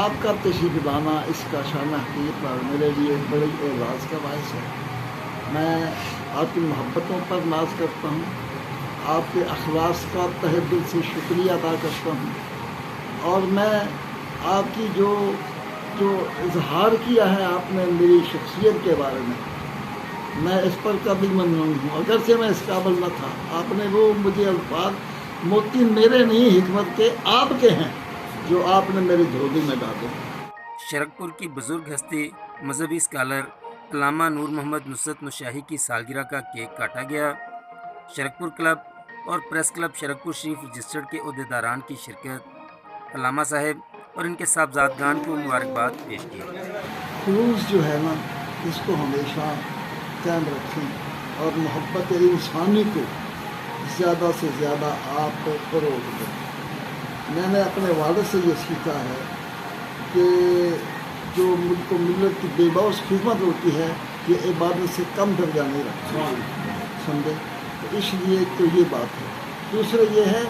آپ کا تشریف لانا اس کا شان حقیقت پر میرے لیے بڑی اعزاز کا باعث ہے۔ میں آپ کی محبتوں پر ناز کرتا ہوں، آپ کے اخلاص کا تہہ دل سے شکریہ ادا کرتا ہوں، اور میں آپ کی جو اظہار کیا ہے آپ نے میری شخصیت کے بارے میں اس پر قابل ممنون ہوں، اگرچہ میں اس قابل نہ تھا۔ آپ نے وہ مجھے الفاظ موتی میرے نہیں حکمت کے آپ کے ہیں جو آپ نے میری جھولی میں ڈالے۔ شرکپور کی بزرگ ہستی مذہبی اسکالر علامہ نور محمد نصرت نشاہی کی سالگرہ کا کیک کاٹا گیا۔ شرکپور کلب اور پریس کلب شرکپور شریف رجسٹرڈ کے عہدیداران کی شرکت، علامہ صاحب اور ان کے صاحبزادگان کو مبارکباد پیش کی۔ خلوص جو ہے نا، اس کو ہمیشہ قائم رکھیں اور محبت انسانی کو زیادہ سے زیادہ آپ کو فروغ دیں۔ میں نے اپنے والد سے یہ سیکھا ہے کہ جو ملک و ملت کی بے بس خدمت ہوتی ہے یہ عبادت سے کم درجہ نہیں رکھتا، سمجھے؟ تو اس لیے تو یہ بات ہے۔ دوسرا یہ ہے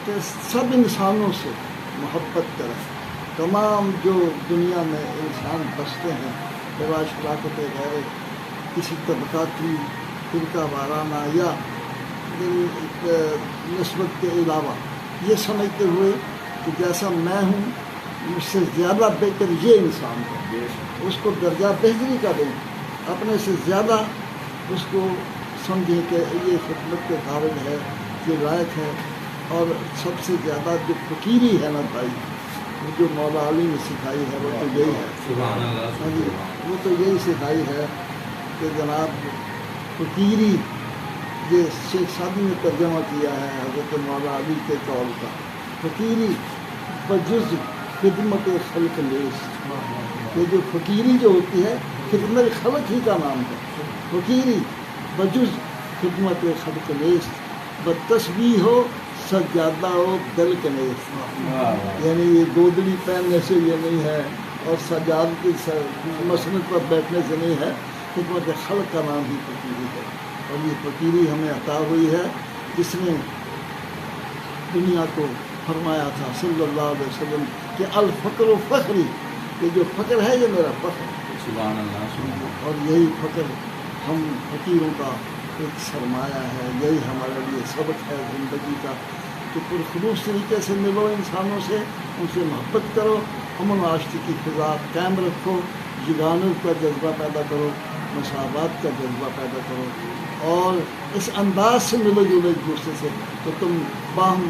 کہ سب انسانوں سے محبت کریں، تمام جو دنیا میں انسان بستے ہیں بلا شراکت غیر کسی طبقاتی فرقہ وارانہ یا نسبت کے علاوہ، یہ سمجھتے ہوئے کہ جیسا میں ہوں مجھ سے زیادہ بہتر یہ انسان ہے، اس کو درجہ بہتری کا دیں، اپنے سے زیادہ اس کو سمجھیں کہ یہ خدمت کے قابل ہے، یہ لائق ہے۔ اور سب سے زیادہ جو فقیری ہے نا بھائی، وہ جو مولا علی نے سکھائی ہے وہ تو یہی ہے، وہ تو یہی سکھائی ہے کہ جناب فقیری، یہ شیخ سعدی نے ترجمہ کیا ہے حضرت مولا علی کے قول کا، فقیری بجز خدمت خلق لیس۔ یہ جو فقیری جو ہوتی ہے خدمت خلق ہی کا نام ہے، فقیری بجز خدمت خلق لیس، بدتسبیح ہو سجادہ ہو دل کنیس۔ یعنی یہ گودڑی پہننے سے یہ نہیں ہے اور سجاد کی مسند پر بیٹھنے سے نہیں ہے، خدمت خلق کا نام ہی فقیری ہے۔ اور یہ فقیری ہمیں عطا ہوئی ہے جس نے دنیا کو فرمایا تھا صلی اللہ علیہ وسلم کہ الفقر و فخری، یہ جو فقر ہے یہ میرا فخر ہے۔ سبحان اللہ۔ اور یہی فقر ہم فقیروں کا ایک سرمایہ ہے، یہی ہمارے لیے سبق ہے زندگی کا کہ پرخلوص طریقے سے ملو انسانوں سے، ان سے محبت کرو، امن و آشتی کی فضا قائم رکھو، یگانت کا جذبہ پیدا کرو، مساوات کا جذبہ پیدا کرو، اور اس انداز سے ملو جلو ایک دوسرے سے تو تم باہم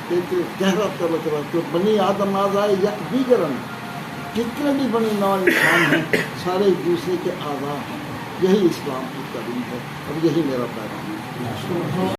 ایک گہرا تعلق رکھتے ہو۔ بنی آدم آزائے یک دیگرن، جتنے بھی بنی نوع انسان ہیں سارے ایک دوسرے کے اعضاء ہیں، یہی اسلام کی تعلیم ہے اور یہی میرا پیغام ہے۔